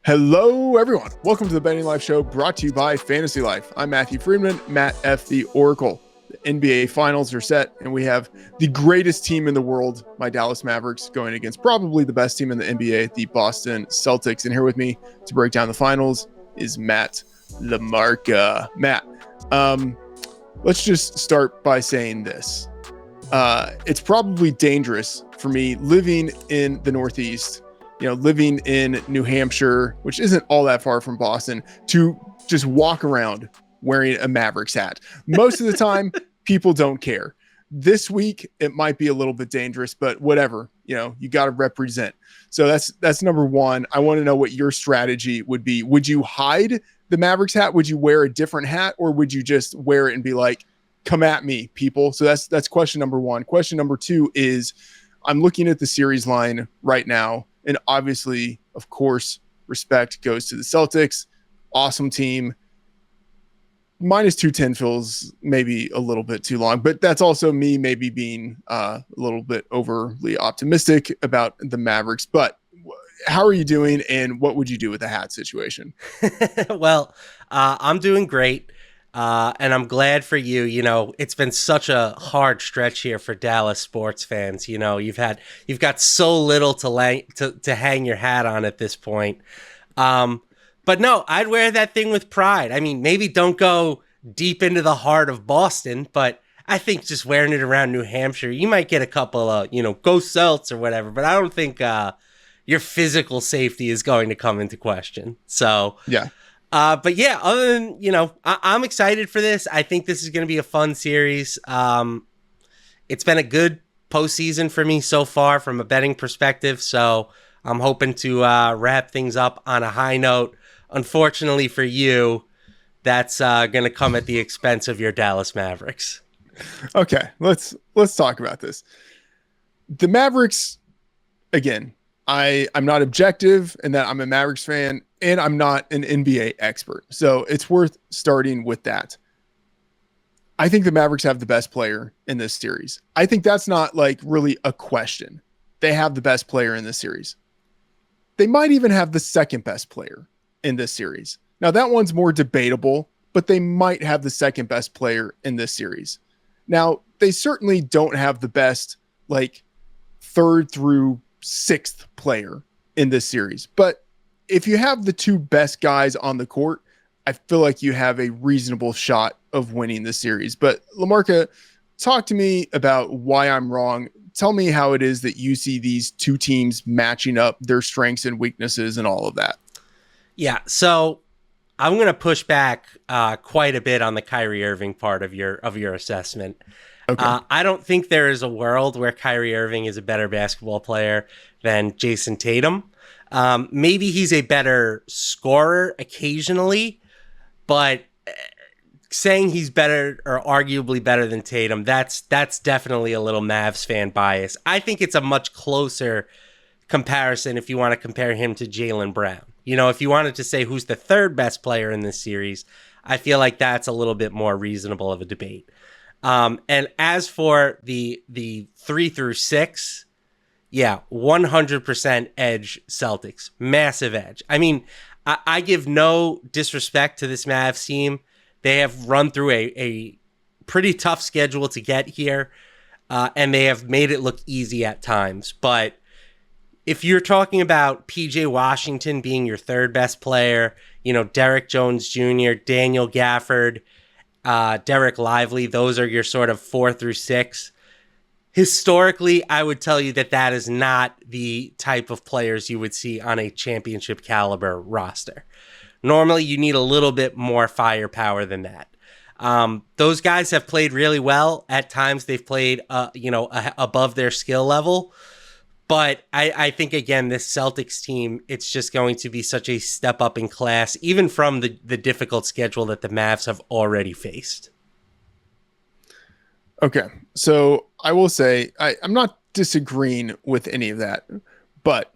Hello, everyone. Welcome to the Betting Life Show brought to you by Fantasy Life. I'm Matthew Freedman, Matt LaMarca. The NBA Finals are set, and we have the greatest team in the world, my Dallas Mavericks, going against probably the best team in the NBA, the Boston Celtics. And here with me to break down the finals is Matt LaMarca. Matt, let's just start by saying this. It's probably dangerous for me living in the Northeast, living in New Hampshire, which isn't all that far from Boston, to just walk around wearing a Mavericks hat. Most of the time, people don't care. This week, it might be a little bit dangerous, but whatever, you got to represent. So that's number one. I want to know what your strategy would be. Would you hide the Mavericks hat? Would you wear a different hat, or would you just wear it and be like, come at me, people? So that's question number one. Question number two is, I'm looking at the series line right now, and obviously, of course, respect goes to the Celtics. Awesome team. Minus 210 feels maybe a little bit too long, but that's also me maybe being a little bit overly optimistic about the Mavericks. But how are you doing, and what would you do with the hat situation? Well, I'm doing great. And I'm glad for you. It's been such a hard stretch here for Dallas sports fans. You've got so little to hang your hat on at this point. But no, I'd wear that thing with pride. I mean, maybe don't go deep into the heart of Boston, but I think just wearing it around New Hampshire, you might get a couple of, go Celts or whatever, but I don't think your physical safety is going to come into question. So, yeah. But yeah, other than, I'm excited for this. I think this is going to be a fun series. It's been a good postseason for me so far from a betting perspective. So I'm hoping to wrap things up on a high note. Unfortunately for you, that's going to come at the expense of your Dallas Mavericks. Okay, let's talk about this. The Mavericks, again, I'm not objective in that I'm a Mavericks fan, and I'm not an NBA expert. So it's worth starting with that. I think the Mavericks have the best player in this series. I think that's not like really a question. They have the best player in this series. They might even have the second best player in this series. Now that one's more debatable, but they might have the second best player in this series. Now, they certainly don't have the best, like, third through sixth player in this series. But if you have the two best guys on the court, I feel like you have a reasonable shot of winning the series. But LaMarca, talk to me about why I'm wrong. Tell me how it is that you see these two teams matching up, their strengths and weaknesses and all of that. Yeah, so I'm going to push back quite a bit on the Kyrie Irving part of your assessment. Okay. I don't think there is a world where Kyrie Irving is a better basketball player than Jason Tatum. Maybe he's a better scorer occasionally, but saying he's better or arguably better than Tatum, that's definitely a little Mavs fan bias. I think it's a much closer comparison if you want to compare him to Jaylen Brown. If you wanted to say who's the third best player in this series, I feel like that's a little bit more reasonable of a debate. And as for the 3 through 6, yeah, 100% edge Celtics. Massive edge. I mean, I give no disrespect to this Mavs team. They have run through a pretty tough schedule to get here, and they have made it look easy at times. But if you're talking about PJ Washington being your third best player, Derek Jones Jr., Daniel Gafford, Derek Lively, those are your sort of 4 through 6. Historically, I would tell you that is not the type of players you would see on a championship caliber roster. Normally, you need a little bit more firepower than that. Those guys have played really well. At times, they've played, above their skill level. But I think, again, this Celtics team, it's just going to be such a step up in class, even from the difficult schedule that the Mavs have already faced. Okay, so I will say I'm not disagreeing with any of that, but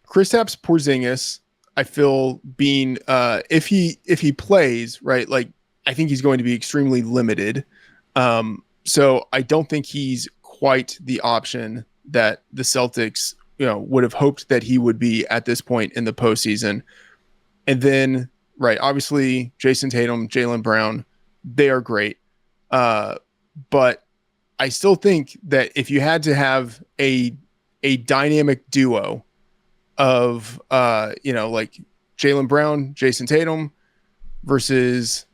Kristaps Porzingis, I feel being if he plays right, like I think he's going to be extremely limited. So I don't think he's quite the option that the Celtics, would have hoped that he would be at this point in the postseason. And then, right, obviously, Jason Tatum, Jaylen Brown, they are great. But I still think that if you had to have a dynamic duo of, like Jaylen Brown, Jason Tatum versus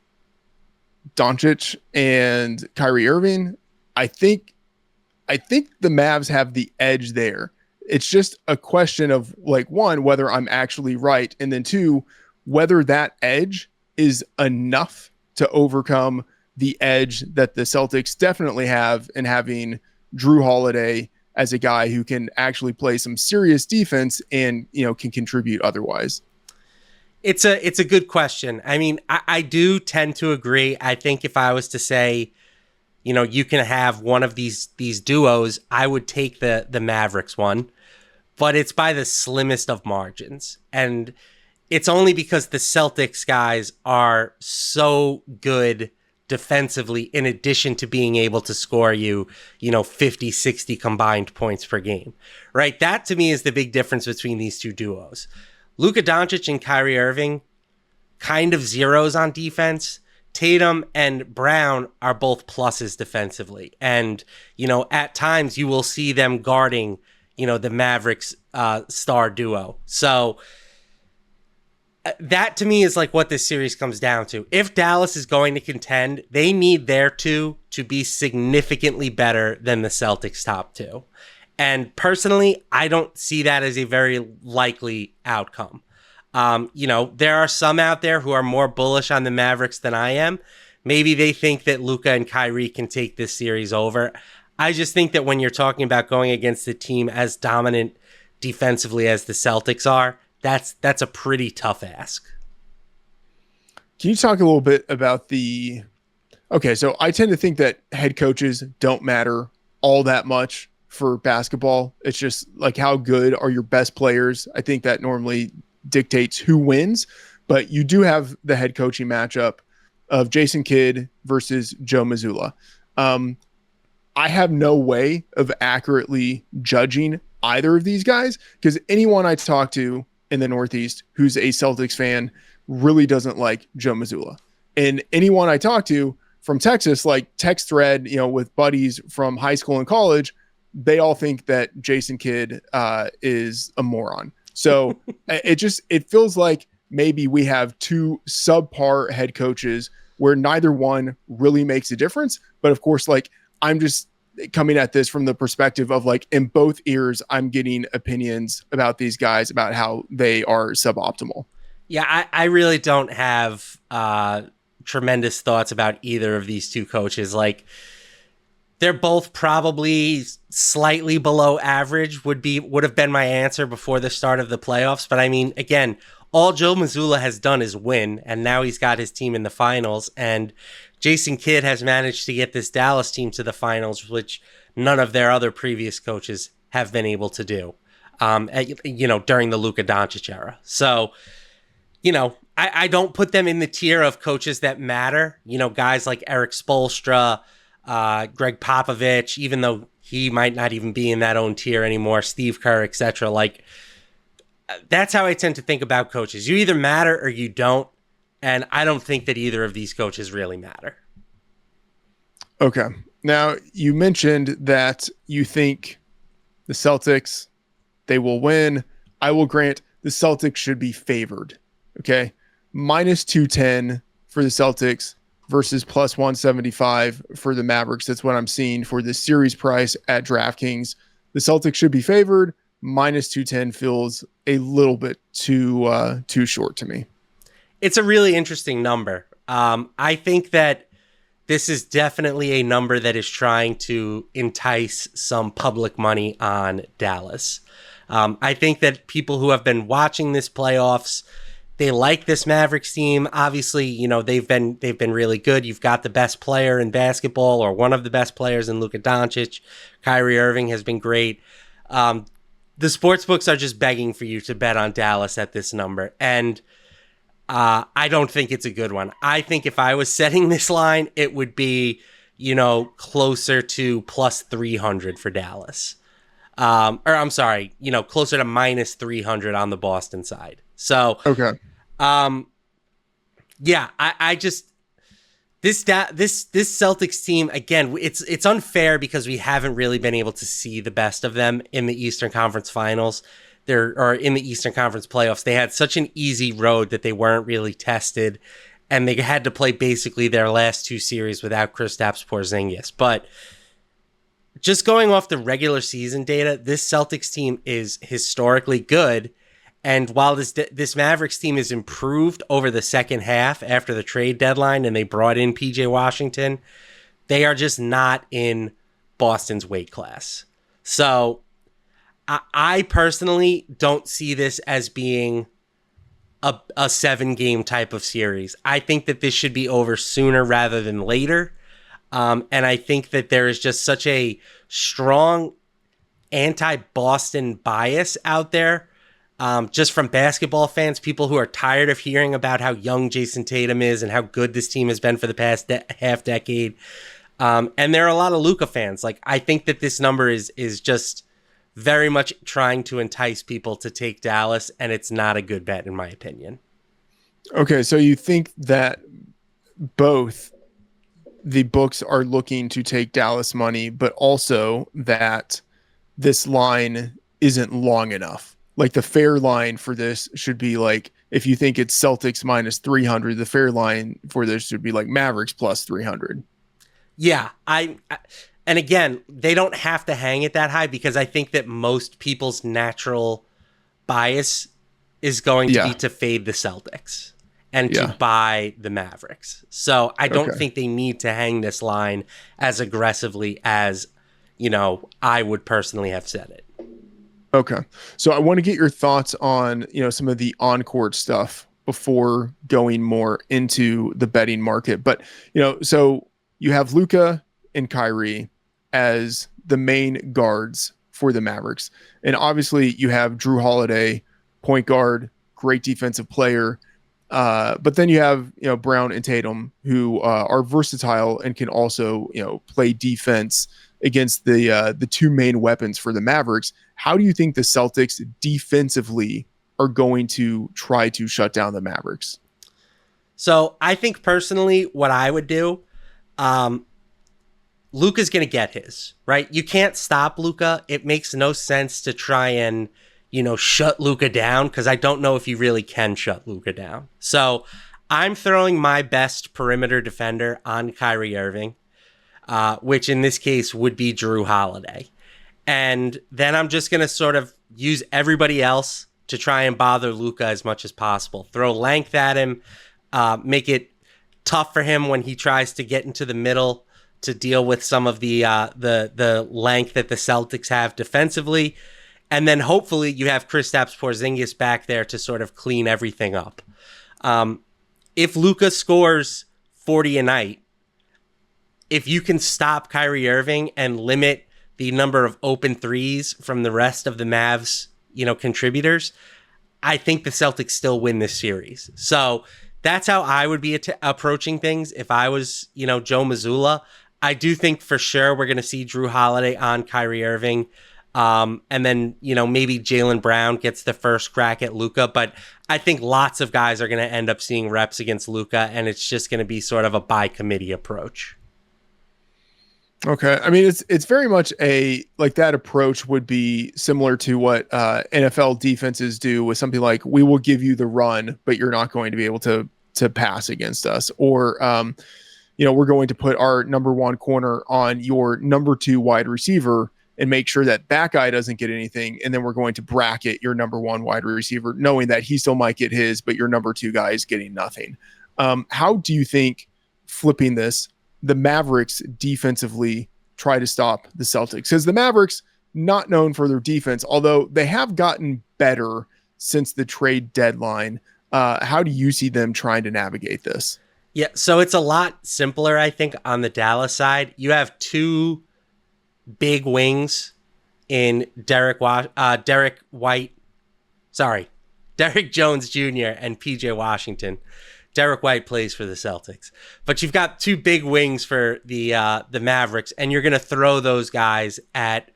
Doncic and Kyrie Irving, I think the Mavs have the edge there. It's just a question of, like, one, whether I'm actually right, and then two, whether that edge is enough to overcome the edge that the Celtics definitely have in having Drew Holiday as a guy who can actually play some serious defense and, can contribute otherwise. It's a good question. I mean, I do tend to agree. I think if I was to say, you can have one of these duos, I would take the Mavericks one, but it's by the slimmest of margins. And it's only because the Celtics guys are so good defensively, in addition to being able to score 50, 60 combined points per game, right? That to me is the big difference between these two duos. Luka Doncic and Kyrie Irving, kind of zeros on defense. Tatum and Brown are both pluses defensively. And, at times you will see them guarding, the Mavericks star duo. So that to me is like what this series comes down to. If Dallas is going to contend, they need their two to be significantly better than the Celtics' top two. And personally, I don't see that as a very likely outcome. There are some out there who are more bullish on the Mavericks than I am. Maybe they think that Luka and Kyrie can take this series over. I just think that when you're talking about going against a team as dominant defensively as the Celtics are, that's a pretty tough ask. Can you talk a little bit about okay, so I tend to think that head coaches don't matter all that much for basketball. It's just like, how good are your best players? I think that normally dictates who wins, but you do have the head coaching matchup of Jason Kidd versus Joe Mazzulla. I have no way of accurately judging either of these guys, because anyone I talk to in the Northeast who's a Celtics fan really doesn't like Joe Mazzulla. And anyone I talk to from Texas, like text thread, with buddies from high school and college, they all think that Jason Kidd is a moron. So it feels like maybe we have two subpar head coaches where neither one really makes a difference. But of course, like, I'm just coming at this from the perspective of, like, in both ears, I'm getting opinions about these guys about how they are suboptimal. Yeah, I really don't have tremendous thoughts about either of these two coaches. Like, they're both probably slightly below average would have been my answer before the start of the playoffs. But I mean, again, all Joe Mazzulla has done is win, and now he's got his team in the finals. And Jason Kidd has managed to get this Dallas team to the finals, which none of their other previous coaches have been able to do, during the Luka Doncic era. So, I don't put them in the tier of coaches that matter. Guys like Eric Spoelstra, Greg Popovich, even though he might not even be in that own tier anymore, Steve Kerr, etc. Like, that's how I tend to think about coaches. You either matter or you don't. And I don't think that either of these coaches really matter. Okay. Now, you mentioned that you think the Celtics, they will win. I will grant the Celtics should be favored. Okay. Minus 210 for the Celtics versus plus 175 for the Mavericks. That's what I'm seeing for the series price at DraftKings. The Celtics should be favored. Minus 210 feels a little bit too short to me. It's a really interesting number. I think that this is definitely a number that is trying to entice some public money on Dallas. I think that people who have been watching this playoffs, they like this Mavericks team. Obviously, they've been really good. You've got the best player in basketball, or one of the best players in Luka Doncic. Kyrie Irving has been great. The sports books are just begging for you to bet on Dallas at this number. And I don't think it's a good one. I think if I was setting this line, it would be, closer to plus 300 for Dallas. Closer to minus 300 on the Boston side. So okay. Yeah, I just this Celtics team, again, it's unfair because we haven't really been able to see the best of them in the Eastern Conference Finals. Or in the Eastern Conference playoffs. They had such an easy road that they weren't really tested, and they had to play basically their last two series without Kristaps Porzingis. But just going off the regular season data, this Celtics team is historically good. And while this Mavericks team is improved over the second half after the trade deadline and they brought in PJ Washington, they are just not in Boston's weight class. So I personally don't see this as being a 7-game type of series. I think that this should be over sooner rather than later. And I think that there is just such a strong anti-Boston bias out there, just from basketball fans, people who are tired of hearing about how young Jason Tatum is and how good this team has been for the past half decade. And there are a lot of Luka fans. Like, I think that this number is just very much trying to entice people to take Dallas, and it's not a good bet in my opinion. Okay, so you think that both the books are looking to take Dallas money, but also that this line isn't long enough. Like, the fair line for this should be like, if you think it's Celtics minus 300, the fair line for this should be like Mavericks plus 300. Yeah, and again, they don't have to hang it that high because I think that most people's natural bias is going to be to fade the Celtics and to buy the Mavericks. So I don't think they need to hang this line as aggressively as, I would personally have said it. Okay. So I want to get your thoughts on, some of the on-court stuff before going more into the betting market. But, so you have Luka and Kyrie as the main guards for the Mavericks. And obviously you have Jrue Holiday, point guard, great defensive player. But then you have, Brown and Tatum, who are versatile and can also, play defense against the two main weapons for the Mavericks. How do you think the Celtics defensively are going to try to shut down the Mavericks? So I think personally what I would do, Luka's going to get his, right? You can't stop Luka. It makes no sense to try and, shut Luka down because I don't know if you really can shut Luka down. So I'm throwing my best perimeter defender on Kyrie Irving, which in this case would be Jrue Holiday. And then I'm just going to sort of use everybody else to try and bother Luka as much as possible. Throw length at him, make it tough for him when he tries to get into the middle to deal with some of the length that the Celtics have defensively. And then hopefully you have Kristaps Porzingis back there to sort of clean everything up. If Luka scores 40 a night, if you can stop Kyrie Irving and limit the number of open threes from the rest of the Mavs, contributors, I think the Celtics still win this series. So that's how I would be approaching things if I was, Joe Mazzulla. I do think for sure we're going to see Jrue Holiday on Kyrie Irving. And then, maybe Jaylen Brown gets the first crack at Luka. But I think lots of guys are going to end up seeing reps against Luka, and it's just going to be sort of a by committee approach. Okay. I mean, it's very much that approach would be similar to what NFL defenses do with something like, we will give you the run, but you're not going to be able to pass against us. Or, we're going to put our number one corner on your number two wide receiver and make sure that guy doesn't get anything. And then we're going to bracket your number one wide receiver, knowing that he still might get his, but your number two guy is getting nothing. How do you think flipping this, the Mavericks defensively try to stop the Celtics? Because the Mavericks, not known for their defense, although they have gotten better since the trade deadline. How do you see them trying to navigate this? Yeah, so it's a lot simpler, I think, on the Dallas side. You have two big wings in Derek Jones Jr. and PJ Washington. Derek White plays for the Celtics, but you've got two big wings for the Mavericks, and you're going to throw those guys at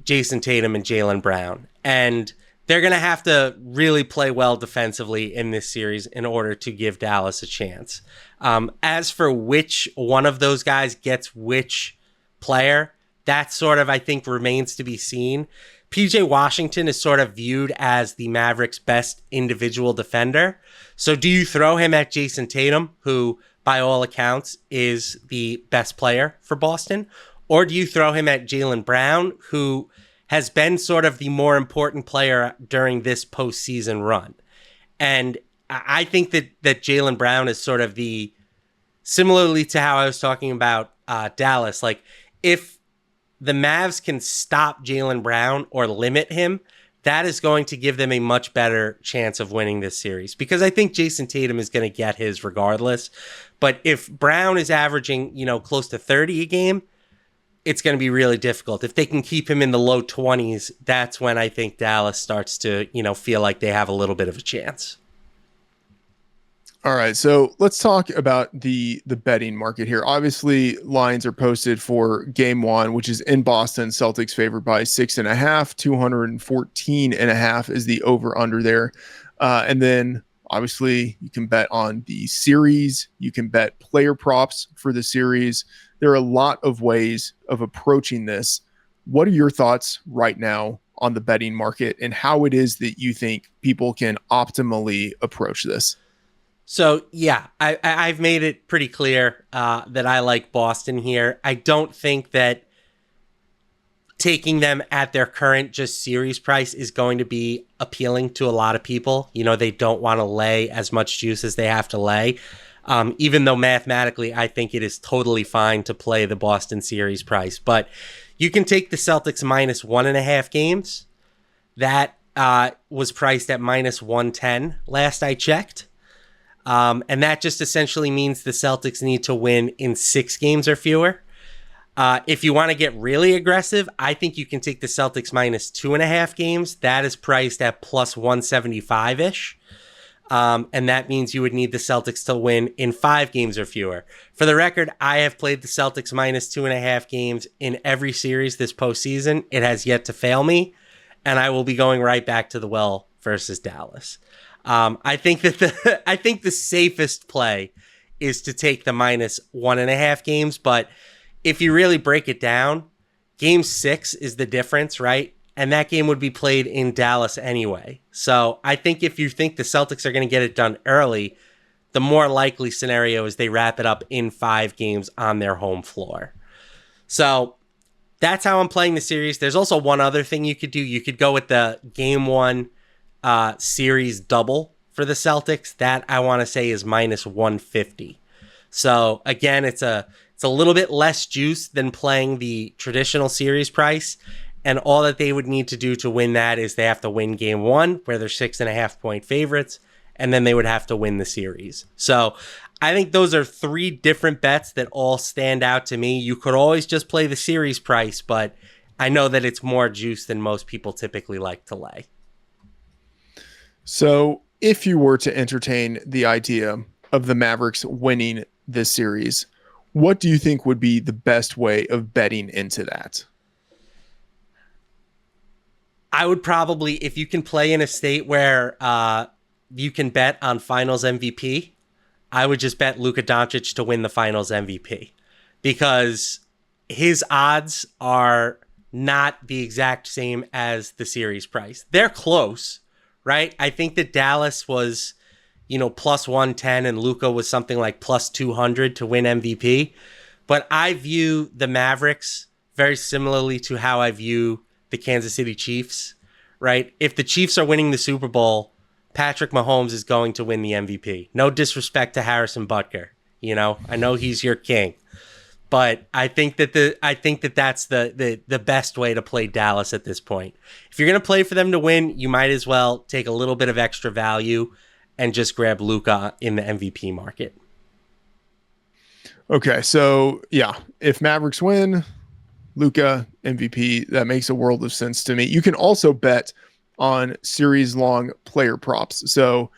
Jason Tatum and Jaylen Brown. And they're going to have to really play well defensively in this series in order to give Dallas a chance. As for which one of those guys gets which player, that sort of, I think, remains to be seen. PJ Washington is sort of viewed as the Mavericks' best individual defender. So do you throw him at Jason Tatum, who, by all accounts, is the best player for Boston? Or do you throw him at Jaylen Brown, who has been sort of the more important player during this postseason run? And I think that Jaylen Brown is sort of similarly to how I was talking about Dallas, like if the Mavs can stop Jaylen Brown or limit him, that is going to give them a much better chance of winning this series, because I think Jason Tatum is going to get his regardless. But if Brown is averaging, close to 30 a game, it's going to be really difficult. If they can keep him in the low 20s, that's when I think Dallas starts to, feel like they have a little bit of a chance. All right, so let's talk about the betting market here. Obviously, lines are posted for game one, which is in Boston. Celtics favored by 6.5. 214.5 is the over under there. And then obviously you can bet on the series. You can bet player props for the series. There are a lot of ways of approaching this. What are your thoughts right now on the betting market and how it is that you think people can optimally approach this? So, yeah, I've made it pretty clear that I like Boston here. I don't think that taking them at their current just series price is going to be appealing to a lot of people. They don't want to lay as much juice as they have to lay. Even though mathematically, I think it is totally fine to play the Boston series price. But you can take the Celtics minus 1.5 games. That was priced at minus 110 last I checked. And that just essentially means the Celtics need to win in 6 games or fewer. If you want to get really aggressive, I think you can take the Celtics minus 2.5 games. That is priced at plus 175-ish. And that means you would need the Celtics to win in 5 games or fewer. For the record, I have played the Celtics minus 2.5 games in every series this postseason. It has yet to fail me, and I will be going right back to the well versus Dallas. I think the safest play is to take the minus 1.5 games, but if you really break it down, game 6 is the difference, right? And that game would be played in Dallas anyway. So I think if you think the Celtics are going to get it done early, the more likely scenario is they wrap it up in 5 games on their home floor. So that's how I'm playing the series. There's also one other thing you could do. You could go with the game 1 series double for the Celtics. That I want to say is minus 150. So again, it's a little bit less juice than playing the traditional series price. And all that they would need to do to win that is they have to win game 1, where they're 6.5 point favorites, and then they would have to win the series. So I think those are 3 different bets that all stand out to me. You could always just play the series price, but I know that it's more juice than most people typically like to lay. So if you were to entertain the idea of the Mavericks winning this series, what do you think would be the best way of betting into that? I would probably, if you can play in a state where you can bet on finals MVP, I would just bet Luka Doncic to win the finals MVP, because his odds are not the exact same as the series price. They're close, right? I think that Dallas was, plus 110 and Luka was something like plus 200 to win MVP. But I view the Mavericks very similarly to how I view the Kansas City Chiefs, right? If the Chiefs are winning the Super Bowl, Patrick Mahomes is going to win the MVP. No disrespect to Harrison Butker. I know he's your king, but I think that that's the best way to play Dallas at this point. If you're going to play for them to win, you might as well take a little bit of extra value and just grab Luka in the MVP market. Okay, so yeah, if Mavericks win, Luka MVP, that makes a world of sense to me. You can also bet on series-long player props. So,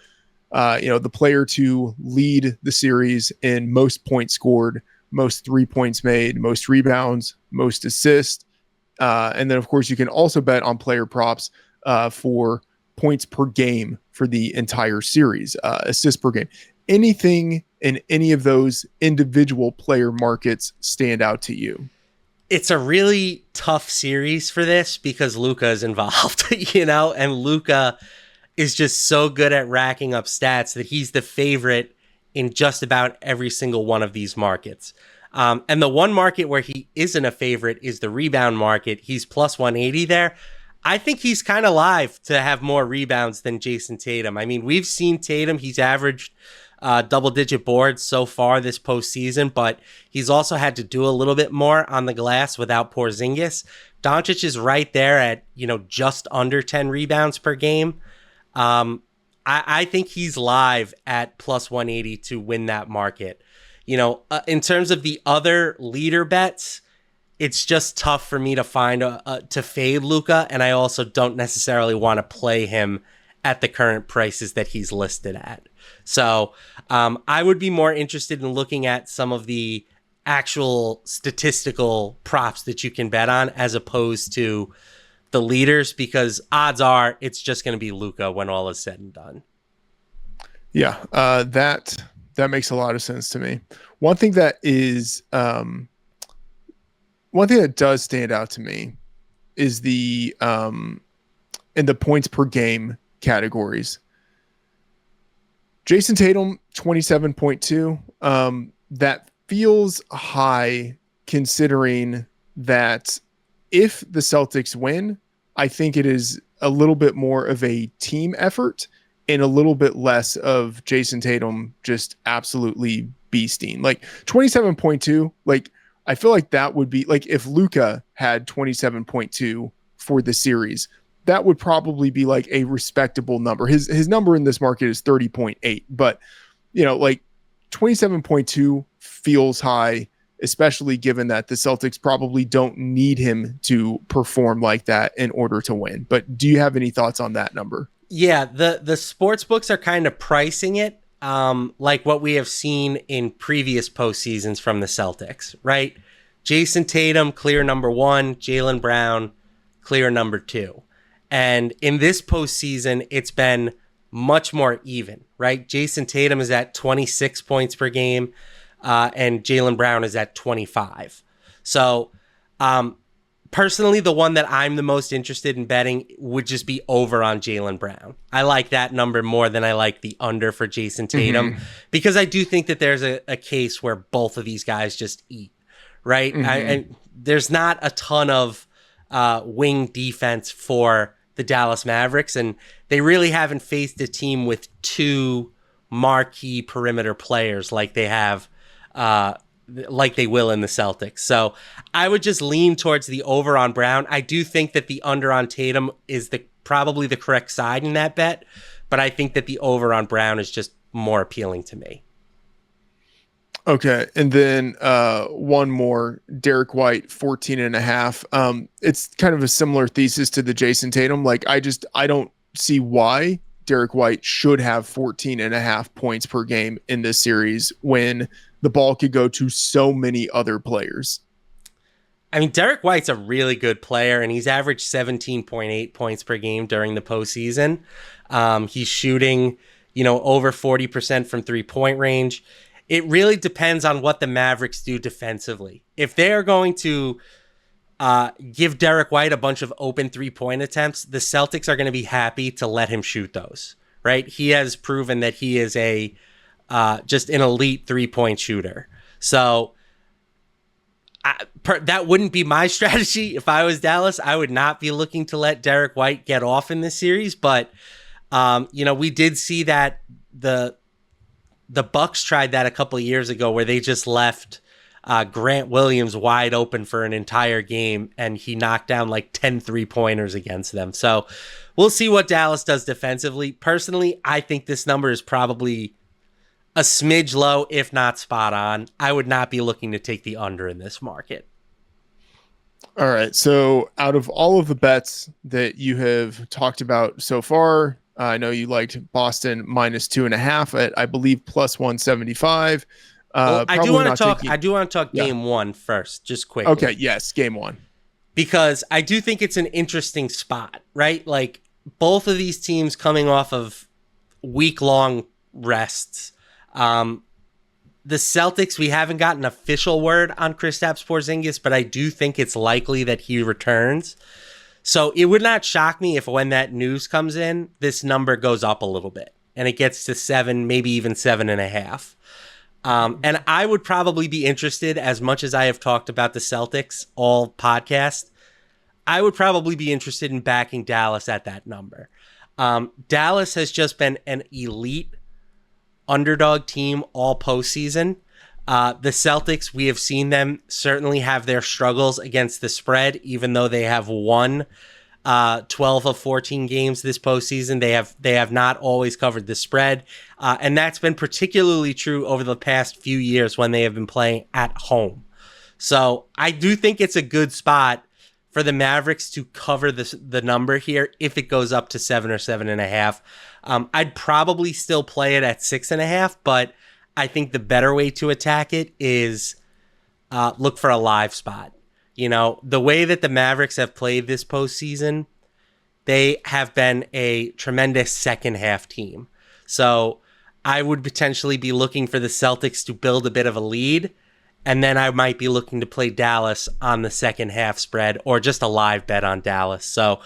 the player to lead the series in most points scored, most 3 points made, most rebounds, most assists. And then, of course, you can also bet on player props for points per game for the entire series, assists per game. Anything in any of those individual player markets stand out to you? It's a really tough series for this because Luka is involved, and Luka is just so good at racking up stats that he's the favorite in just about every single one of these markets. And the one market where he isn't a favorite is the rebound market. He's plus 180 there. I think he's kind of live to have more rebounds than Jason Tatum. I mean, we've seen Tatum. He's averaged double-digit boards so far this postseason, but he's also had to do a little bit more on the glass without Porzingis. Doncic is right there at, just under 10 rebounds per game. I think he's live at plus 180 to win that market. In terms of the other leader bets, it's just tough for me to find to fade Luka, and I also don't necessarily want to play him at the current prices that he's listed at. So I would be more interested in looking at some of the actual statistical props that you can bet on as opposed to the leaders, because odds are it's just going to be Luka when all is said and done. Yeah, that makes a lot of sense to me. One thing that does stand out to me is the in the points per game categories. Jason Tatum, 27.2. That feels high considering that if the Celtics win, I think it is a little bit more of a team effort and a little bit less of Jason Tatum just absolutely beasting. Like 27.2, like I feel like that would be like if Luka had 27.2 for the series, that would probably be like a respectable number. His number in this market is 30.8, but like 27.2 feels high, especially given that the Celtics probably don't need him to perform like that in order to win. But do you have any thoughts on that number? Yeah, the sports books are kind of pricing it like what we have seen in previous postseasons from the Celtics, right? Jason Tatum, clear number 1, Jaylen Brown, clear number 2. And in this postseason, it's been much more even, right? Jason Tatum is at 26 points per game, and Jaylen Brown is at 25. So, personally, the one that I'm the most interested in betting would just be over on Jaylen Brown. I like that number more than I like the under for Jason Tatum, because I do think that there's a case where both of these guys just eat, right? There's not a ton of wing defense for the Dallas Mavericks, and they really haven't faced a team with two marquee perimeter players like they have, like they will in the Celtics. So I would just lean towards the over on Brown. I do think that the under on Tatum is probably the correct side in that bet, but I think that the over on Brown is just more appealing to me. Okay. And then one more, Derek White, 14.5. It's kind of a similar thesis to the Jason Tatum. Like I don't see why Derek White should have 14.5 points per game in this series when the ball could go to so many other players. I mean, Derek White's a really good player, and he's averaged 17.8 points per game during the postseason. He's shooting, over 40% from 3-point range. It really depends on what the Mavericks do defensively. If they are going to give Derek White a bunch of open 3-point attempts, the Celtics are going to be happy to let him shoot those, right? He has proven that he is just an elite 3-point shooter. So that wouldn't be my strategy. If I was Dallas, I would not be looking to let Derek White get off in this series. But, we did see that the Bucks tried that a couple of years ago where they just left Grant Williams wide open for an entire game, and he knocked down like 10 3-pointers against them. So we'll see what Dallas does defensively. Personally, I think this number is probably a smidge low, if not spot on. I would not be looking to take the under in this market. All right. So out of all of the bets that you have talked about so far, I know you liked Boston minus 2.5 at, I believe, plus 175. I do want to talk game one first, just quickly. Okay. Yes. Game one. Because I do think it's an interesting spot, right? Like both of these teams coming off of week-long rests. The Celtics, we haven't gotten official word on Kristaps Porzingis, but I do think it's likely that he returns. So it would not shock me if when that news comes in, this number goes up a little bit and it gets to 7, maybe even 7.5. And I would probably be interested, as much as I have talked about the Celtics all podcast, I would probably be interested in backing Dallas at that number. Dallas has just been an elite underdog team all postseason. The Celtics, we have seen them certainly have their struggles against the spread, even though they have won 12 of 14 games this postseason. They have not always covered the spread. And that's been particularly true over the past few years when they have been playing at home. So I do think it's a good spot for the Mavericks to cover the number here if it goes up to 7 or 7.5. I'd probably still play it at 6.5, but I think the better way to attack it is look for a live spot. You know, the way that the Mavericks have played this postseason, they have been a tremendous second half team. So I would potentially be looking for the Celtics to build a bit of a lead, and then I might be looking to play Dallas on the second half spread or just a live bet on Dallas. So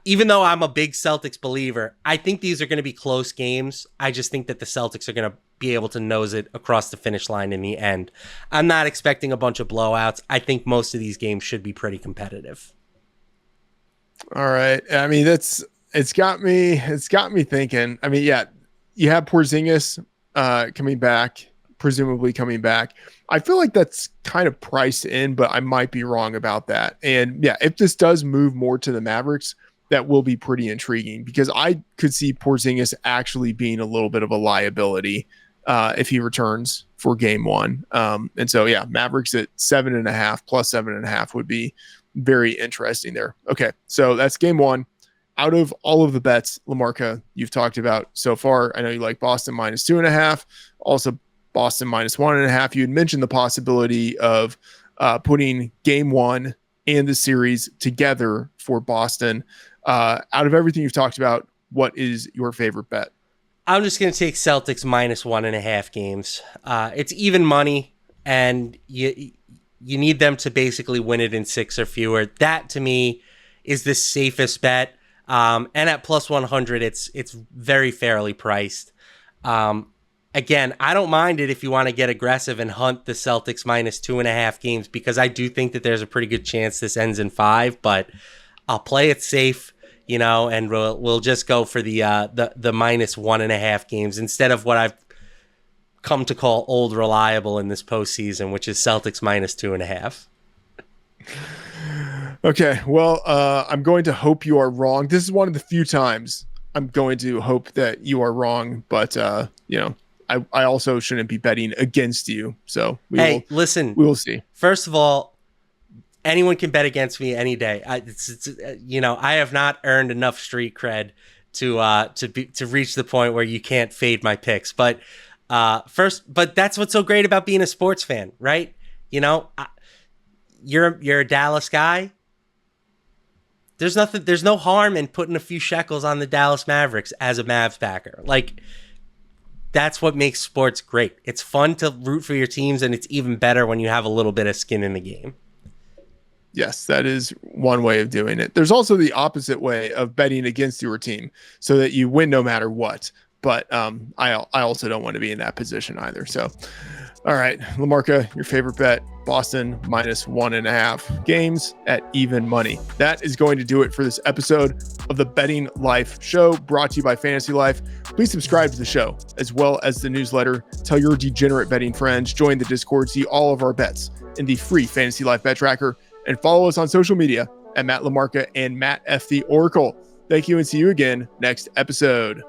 even though I'm a big Celtics believer, I think these are going to be close games. I just think that the Celtics are going to be able to nose it across the finish line in the end. I'm not expecting a bunch of blowouts. I think most of these games should be pretty competitive. All right. I mean, it's got me thinking. I mean, yeah, you have Porzingis presumably coming back. I feel like that's kind of priced in, but I might be wrong about that. And yeah, if this does move more to the Mavericks, that will be pretty intriguing because I could see Porzingis actually being a little bit of a liability if he returns for game one. And so, yeah, Mavericks at 7.5 plus 7.5 would be very interesting there. Okay. So that's game one. Out of all of the bets, LaMarca, you've talked about so far, I know you like Boston minus 2.5, also Boston minus 1.5. You had mentioned the possibility of putting game one and the series together for Boston. Out of everything you've talked about, what is your favorite bet? I'm just going to take Celtics minus 1.5 games. It's even money, and you need them to basically win it in 6 or fewer. That, to me, is the safest bet. And at plus 100, it's very fairly priced. Again, I don't mind it if you want to get aggressive and hunt the Celtics minus 2.5 games, because I do think that there's a pretty good chance this ends in 5, but I'll play it safe, you know, and we'll just go for the minus 1.5 games instead of what I've come to call old reliable in this postseason, which is Celtics minus 2.5. Okay, well, I'm going to hope you are wrong. This is one of the few times I'm going to hope that you are wrong, but you know, I also shouldn't be betting against you. So listen, we will see. First of all, anyone can bet against me any day. You know, I have not earned enough street cred to reach the point where you can't fade my picks. But but that's what's so great about being a sports fan, right? You know, you're a Dallas guy. There's no harm in putting a few shekels on the Dallas Mavericks as a Mavs backer. Like, that's what makes sports great. It's fun to root for your teams, and it's even better when you have a little bit of skin in the game. Yes, that is one way of doing it. There's also the opposite way of betting against your team so that you win no matter what. But I also don't want to be in that position either. So, all right, LaMarca, your favorite bet, Boston minus 1.5 games at even money. That is going to do it for this episode of the Betting Life Show, brought to you by Fantasy Life. Please subscribe to the show as well as the newsletter. Tell your degenerate betting friends, join the Discord, see all of our bets in the free Fantasy Life Bet Tracker, and follow us on social media at Matt LaMarca and MattFtheOracle. Thank you, and see you again next episode.